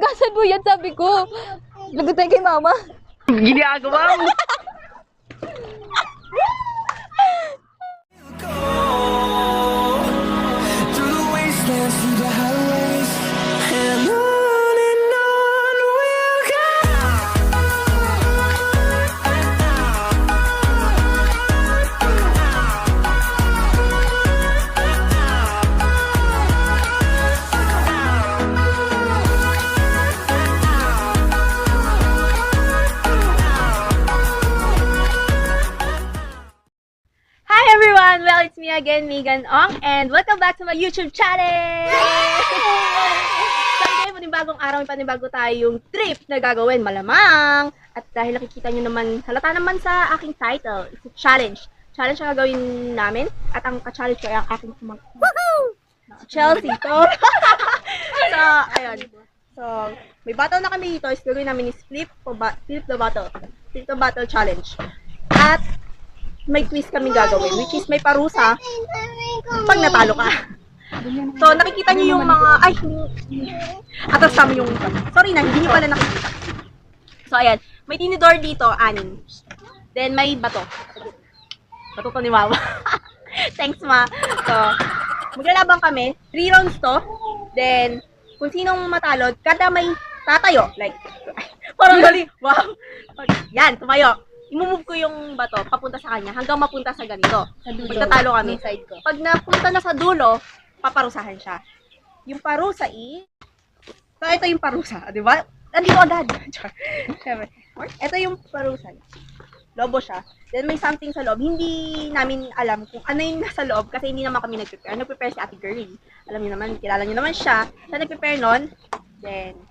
Hugasan mo yan, sabi ko. Lagot tayo kay mama. Ginagawa mo. Through the wastelands, through the highways, and on we'll go. Hi everyone! Well, it's me again, Megan Ong, and welcome back to my YouTube channel! Sunday, panibagong araw, panibago tayong trip na gagawin, malamang! At dahil nakikita nyo naman, halata naman sa aking title, it's a challenge. Challenge ang gagawin namin, at ang ka-challenge ko ay ang aking Chelsea. So, ayun. So, may battle na kami dito, is gagawin namin is flip the battle. Flip the battle challenge. At may quiz kami gagawin, which is may parusa pag natalo ka. So, nakikita niyo yung mga, ay, atas kami yung, sorry na, hindi niyo pala nakikita. So, ayan, may tinidor dito, 6. Then, may bato. Bato to ni Mama. Thanks, Ma. So, maglalaban kami, 3 rounds to. Then, kung sinong matalo, kada may tatayo, like, parang gali, wow. Yan, tumayo. I-move ko yung bato papunta sa kanya hanggang mapunta sa ganito. Magtatalo kami. Pag napunta na sa dulo, paparusahan siya. Yung parusa so, ito yung parusa, di ba? Nandito agad. Ito yung parusa. Lobo siya. Then may something sa loob. Hindi namin alam kung ano yung nasa loob kasi hindi naman kami nag-prepare. Nag-prepare si Ate Girlie. Alam niyo naman, kilala niyo naman siya. Siya nag-prepare nun. Then,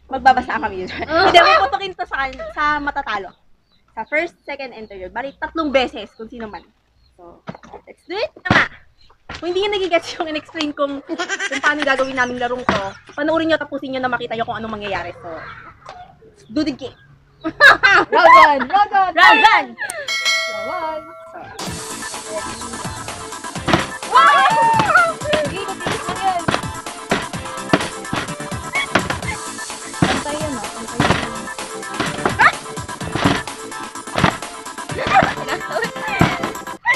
magbabasa kami. Hindi, puputukin to sa matatalo. Sa first, second, and third. Bali, 3 beses kung sino man. So, let's do it. Tama. Kung hindi nyo nagigets yung in-explain kung paano gagawin namin larong to, panoorin nyo, tapusin nyo na makita nyo kung anong mangyayari. So, do the game. Round 1! Round 1! Round 1! Round 1! Wow! Sige, katiis mo yan. Pantay yan, ah. Pantay yan.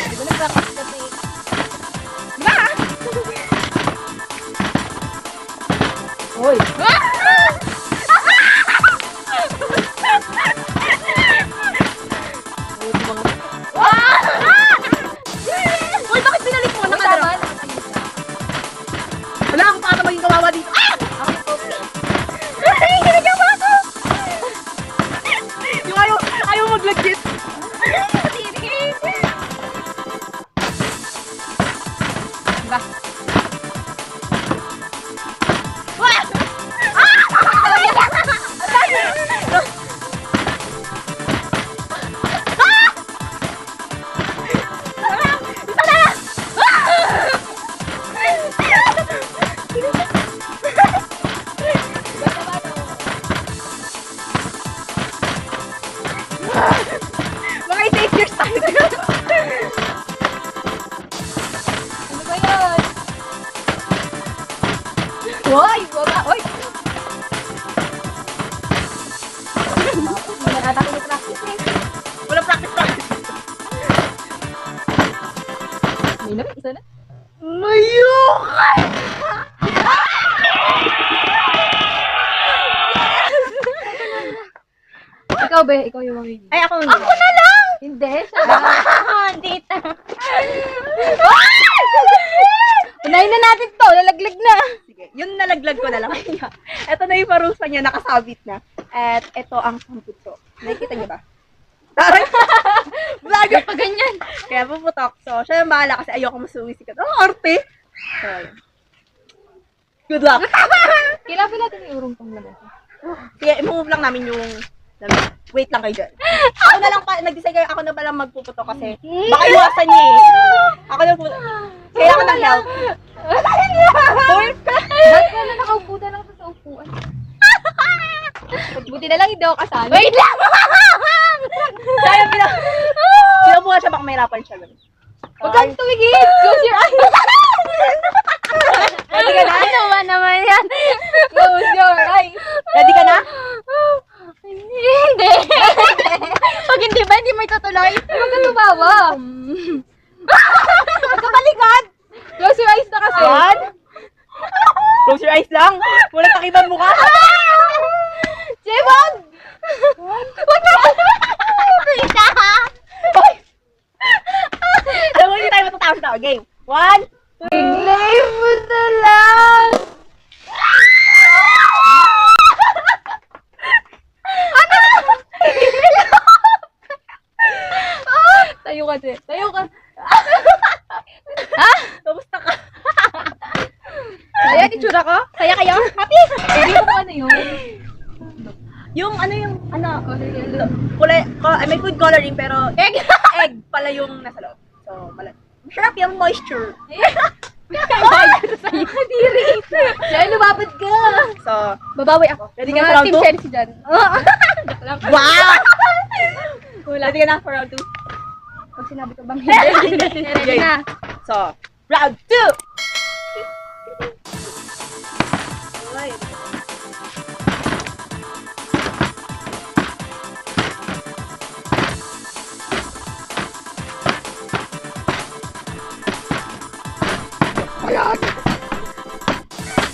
Di ba nag-practice kasi? Hoy! Uy, bakit binalik mo? Nakadara. Wala akong para maging kawawa dito. Ay, ginagawa ko! Yung ayaw maglagit. Diba? Mga 8 years tayo. Ano ba yan? Hoy! Wala! Hoy! Wala ata ko practice eh. Wala practice. May naman, isa na. Mayukay! Ikaw ba? Ikaw yung mamili. Ay, ako na lang! Hindi, siya na. Dito. Unahin na natin to, lalaglag na. Sige, yun nalaglag ko na lang. Ito na yung parusa niya, nakasabit na. At ito ang pamputo. Nakikita niyo ba? Taray! Vlogger pa ganyan. Kaya puputok. So, siya yung bahala kasi ayoko masuwisikat. Oh, arte! So, yun. Good luck! Kailangan ba natin iurong pang labas? Sige, i-move lang namin yung... Wait lang kayo dyan. Ako na lang, nag-decide kayo, ako na palang magpuputok kasi baka iwasan niya eh. Ako na po. Kailangan ng help. Ba't ka na nakaupo na lang sa upuan? Buti na lang hindi ako kasali. Wait lang! Kaya pinabuha siya, baka mahirapan siya. Huwag kang tumigil! Close your eyes! Ano naman yan? Close your eyes! mukha. Jebon! Wag na! Rita! Alam mo, hindi tayo matatapos na. Game. 1, 2, Play mo na lang! Tayo ka, Jay. Tayo ka. Kamusta ka? Ayan, itsura ko. Kaya kayo? Happy? Hindi ko kung ano yun. Yung kulay, may food coloring pero egg pala yung nasa loob. So, masarap yung moisture. Kadiri. Dahil lumapad ka. So, Babawi ako. ready ka na for round Team 2? Chelsea dyan. Joke lang. Wow! Wala. Ready ka na for round 2? Pag sinabi ko bang hindi. Ready na. So, round 2!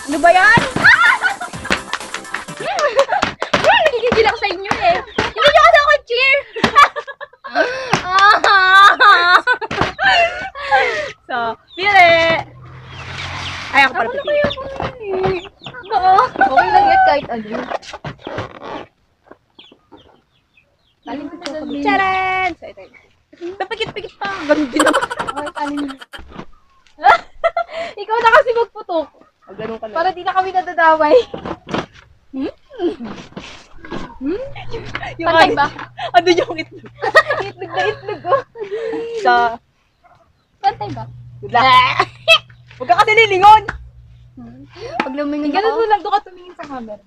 Ano ba yan? Nagigigil ako sa inyo eh. Hindi nyo kasi ako cheer. So, pili! Ay, ako pala pipili. Oo. Okay lang yan kahit ano. Taling ko chocolate. Charan! So, ito yun. Papikit-pikit pa. Ganun din naman. Okay, taling mo. Ikaw na kasi magputok. O, ganun ka na. Para di na kami nadadaway. Yung Pantay ba? Ano yung itlog? Itlog na itlog ko. So, Pantay ba? good luck. Huwag ka kasi lilingon. Pag lumingon ganun mo lang, doon ka tumingin sa camera.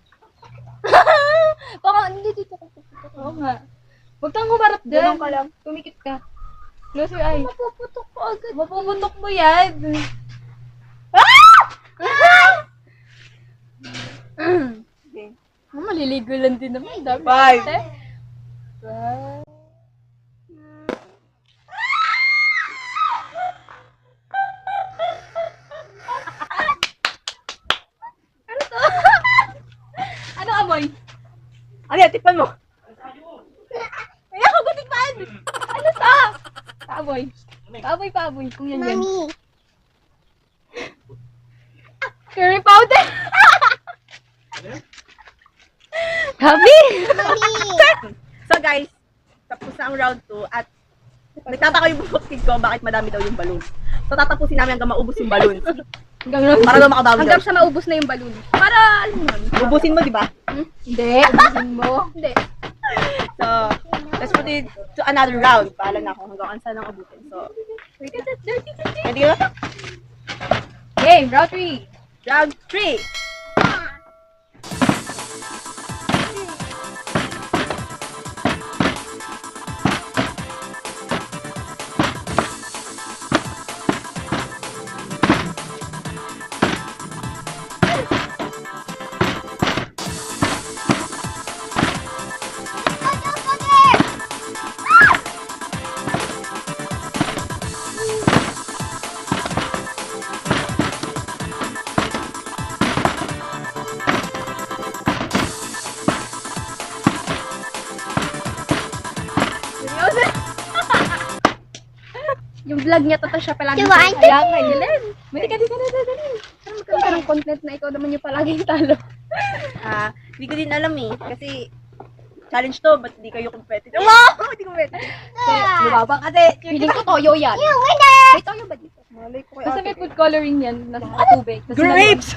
Baka, hindi dito ko puputok. Oo nga. Huwag kang humarap dyan. Ganun ka lang. Tumikit ka. Close your eyes. Mapuputok ko agad. Mapuputok mo yan. Okay. Maliligo lang din naman. Dami. 5. Ano amoy? Ano yan? Tikman mo. Kaya ako gutikman! Ano to? Paamoy. Paamoy, paamoy. Kung yan yan. Mami. Curry powder! Happy! So guys, tapos na ang round 2 at nagtataka yung bukid ko bakit madami daw yung balloon. So tatapusin namin hanggang maubos yung balloon. Para daw makabawi daw. Hanggang sa maubos na yung balloon. Para, alam mo yun. Ubusin mo, di ba? Hindi, ubusin mo. Hindi. So, let's proceed to another round. Paalam na ako hanggang saan ang abutin. So, ready ka na? Game, round 3. Round 3. Yung vlog niya, tata siya palagi. Diba? Kaya nga, Yelen. Mali ka, di ka na dadalhin. Ano magkaroon ka ng content na ikaw naman yung palaging talo? Hindi ko din alam eh. Kasi, challenge to, ba't hindi kayo competitive? Wow! Hindi competitive. Lumabang kasi. Feeling ko toyo yan. May toyo ba dito? Malay ko Basta may food coloring yan, nasa tubig. Tas Grapes!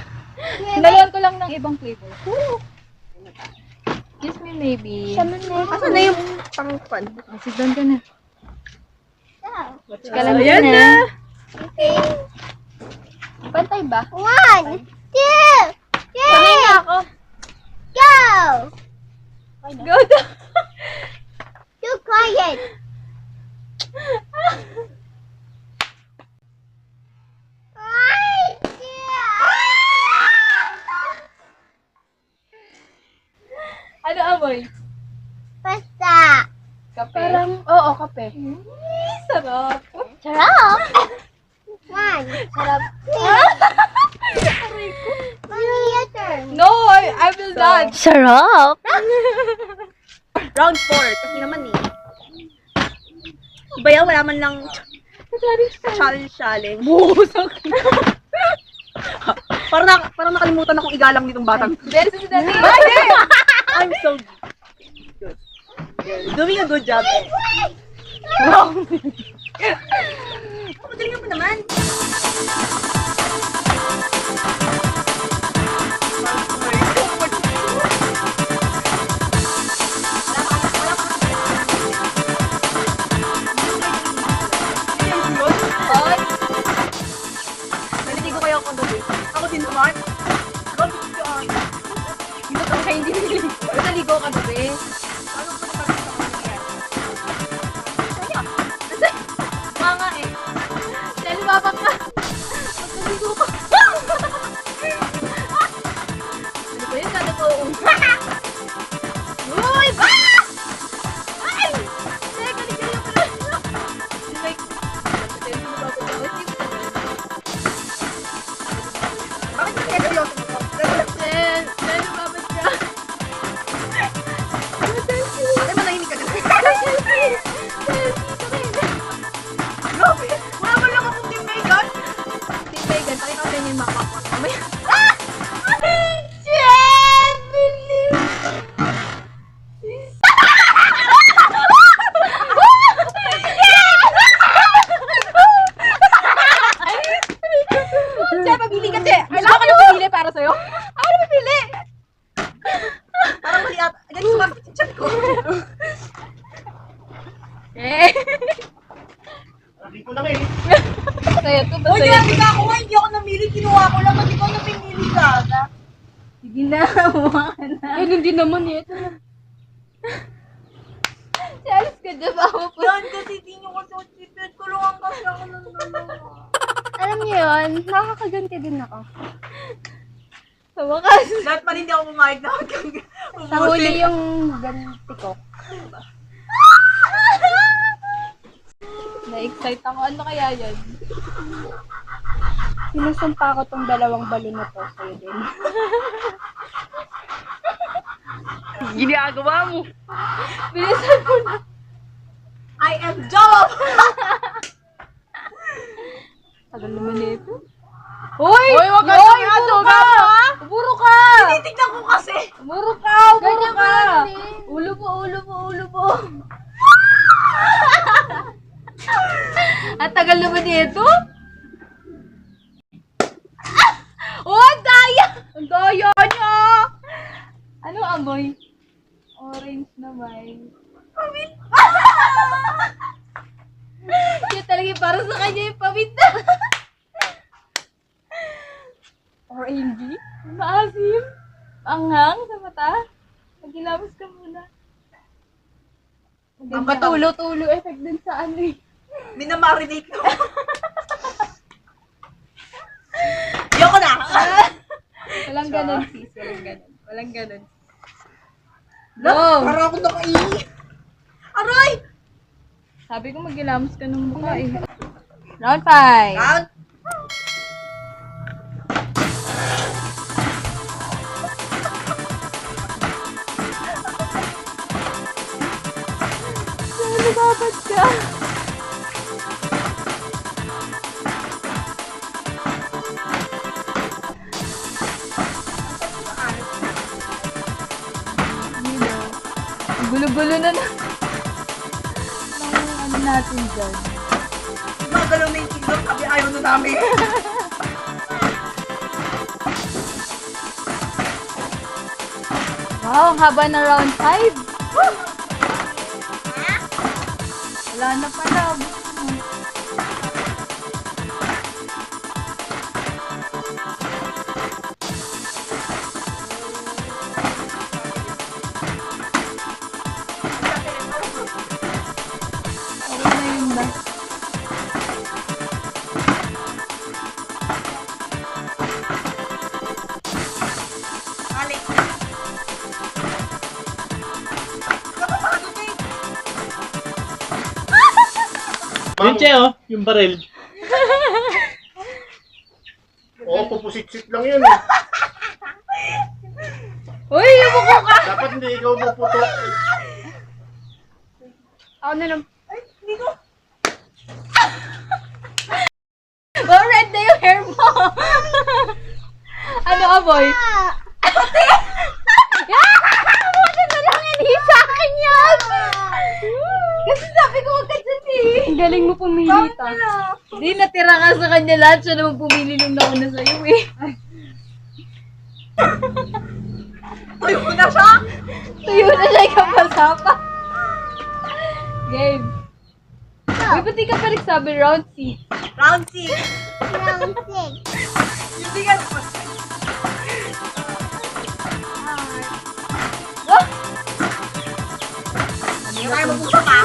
Sinalihan ko lang ng ibang flavor. Kiss me maybe. Asan na yung pang-fun? Sit down ka na. Chika lang Ayan din na. Pantay ba? 1, 2, 3, Pantay na ako. go! Go to. Too quiet. Ano amoy? Pasta. Kape? Parang, oo, kape. Sarap. Sarap. 1. Sarap. Mami, your turn. No, I will dodge. Sarap! Round 4. Kasi naman eh. Iba yan, wala man lang challenge. Busok. Parang nakalimutan akong igalang nitong batang. Very susunod. I'm so good. Doing a good job. Wow. Magalingan mo naman. Oy. Naliligo kayo ako doon. Ako din naman. Bakit yun? Hindi ko kayo hindi niligo. Naligo ka ba, be? Ano ko na sa mga Mga eh. Dahil babak ka. Naligo ka. Ano ba yun? Kada ko. Uy! Ba! Ay! Teka, nagkaya mo na. Like, Bakit hindi kayo seryoso mo? Dahil babak ka. Ay, manahimik ka na. Grabe! Wala ba lang akong team Megan? Si Megan, pakita ko sa inyo yung mapa ko. Mamaya. Siya, pabili ka, Che! Gusto ka na pumili para sa'yo? Ako na pabili! Parang mali ata. Ganyan sumakit yung chat ko. Eh. Hindi ko lang eh. Sa'yo to ba Uy, sa'yo? grabe ka ako nga. Hindi ako namili. Kinuha ko lang. Ba't ikaw na pinili ka? Sige na, mukha ka na. Ay, hindi naman eh. Ito na. Chalos ka dyan ba ako po? Yan, kasi di nyo kasi ako sipit. Kulungan kasi ako ng dalawa. Alam niyo yun, nakakaganti din ako. Sa wakas. Lahat pa rin di ako pumayag na huwag kang Sa huli yung ganti ko. Na-excite ako. Ano kaya yun? Sinusumpa ko tong dalawang balon na to sa'yo din. Ginagawa mo. Bilisan mo na. I am Job! Tagal naman nito. Hoy! wag ka sumiyado, gago, Umuro ka! Tinitignan ko kasi. Umuro ka! Umuro ka! Ulo po, ulo po, ulo po. At tagal naman nito. Oh, ang daya! Ang daya niya! Ano amoy? Orange na may. Pamit! Yun talaga yung para sa kanya yung pamit na. Orangey? Maasim? Anghang sa mata? Magilabas ka muna. Ang patulo-tulo effect din sa ano eh. Minamarinate ko. Yoko na. Walang ganun sis, walang ganun. Walang ganun. No! Parang ako nakaihi. Aray! Sabi ko magilamos ka ng mukha eh. Round 5. Round. Lumabas ka. Gulo-gulo na ng ano natin dyan. Magalaw na yung kingdom. Sabi ayaw na namin. Wow, ang haba na round 5. Wala na pala. Okay na yun ba? Alex. Kapapagod na eh. Yung Che, oh, yung baril. Oo, pupusit-sit lang yun eh. Yumuko ka! Dapat hindi ikaw puputok. Ako na lang. Ay, hindi ko. Oh, red na yung hair mo. Ano ka, boy? Buti na lang hindi sa akin yan. Kasi sabi ko huwag ka dyan eh. Ang galing mo pumili ta. Hindi, natira ka sa kanya lahat. Siya naman pumili nung nauna sa'yo eh. Tuyo na siya! Tuyo na siya, ikaw pasapa. Game. Uy, ba't di ka pa nagsabi round 6? Round 6. Yung bigat mo. Hindi tayo magpusa pa.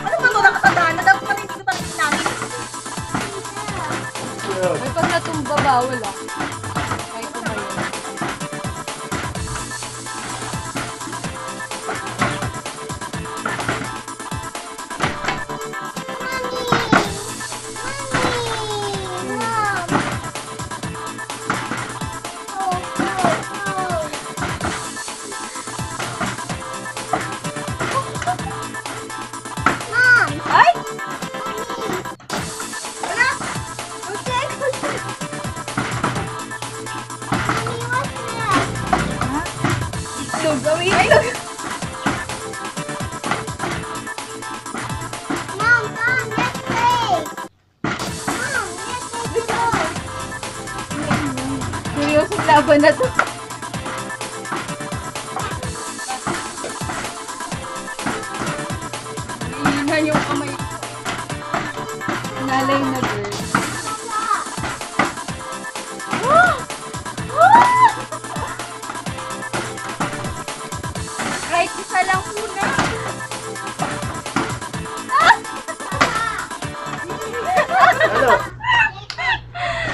Ano ba ito nakatandaan? Dapat pa rin dito pa rin namin. May pag natumba, bawal ah. Kahit tumayo. Ay! Wala! Okay. Itlog, gawin itlog. Seryosong laban na to. Iinan yung kamay ko. Nalay na girl. Kahit isa lang muna. Ano?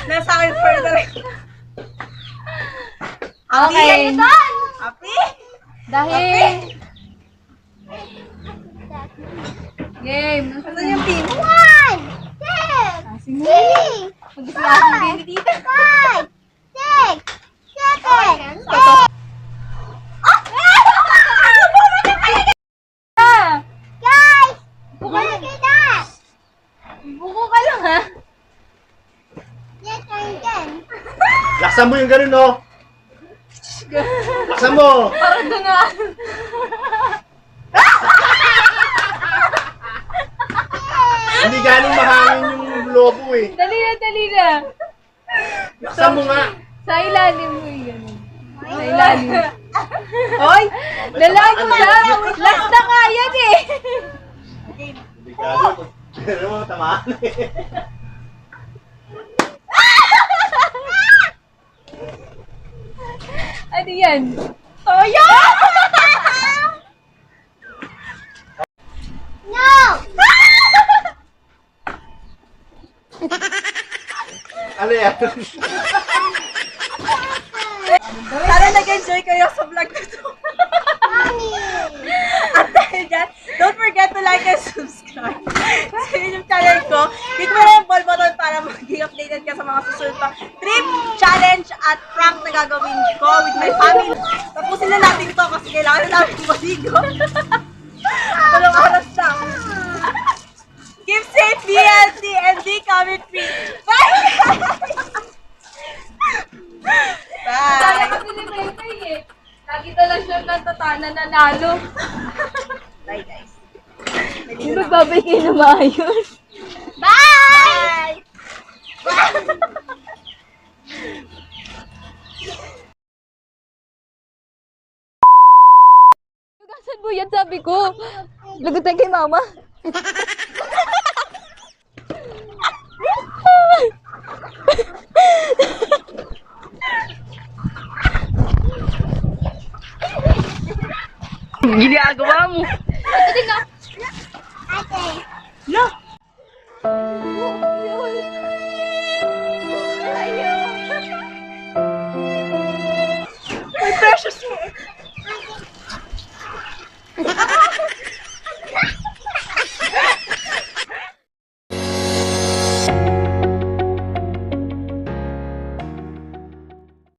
Nasa akin further. Okay. Happy? Dahil... Game. Ano yung pin? Asin mo. Mag-isa-asin game dito. Ah! Buko ka lang ha. Laksan mo yung ganun, oh. Laksan mo. Parang doon na. Hindi galing mahangin yung lobo, eh. Dali na, dali na. Laksan mo nga. Sa ilalim mo yung ganun. Sa ilalim. Hoy! Lalago siya. Last na nga yan eh. Hindi galing. Pero mo, tamaan, eh. Ano yan? Toyo! Ano yan? Sana nag-enjoy kayo sa vlog na to. At dahil dyan, don't forget to like and subscribe sa YouTube channel ko. Click mo na yung bell button para maging updated ka sa mga susunod pa trip, challenge, at prank na gagawin ko with my family. Tapusin na natin to kasi kailangan na namin masigo. Tulong oras lang. Keep safe, be healthy, and be COVID free. Bye! Kaya Bye! kami ni Mayday eh. Lagi talaga siya natatana nanalo. Bye, guys. Hindi magbabay kayo na maayos. Bye! Lugasan mo yan, sabi ko. Lagutan kay mama. Ginagawa mo. Ito na. No! Ayaw. precious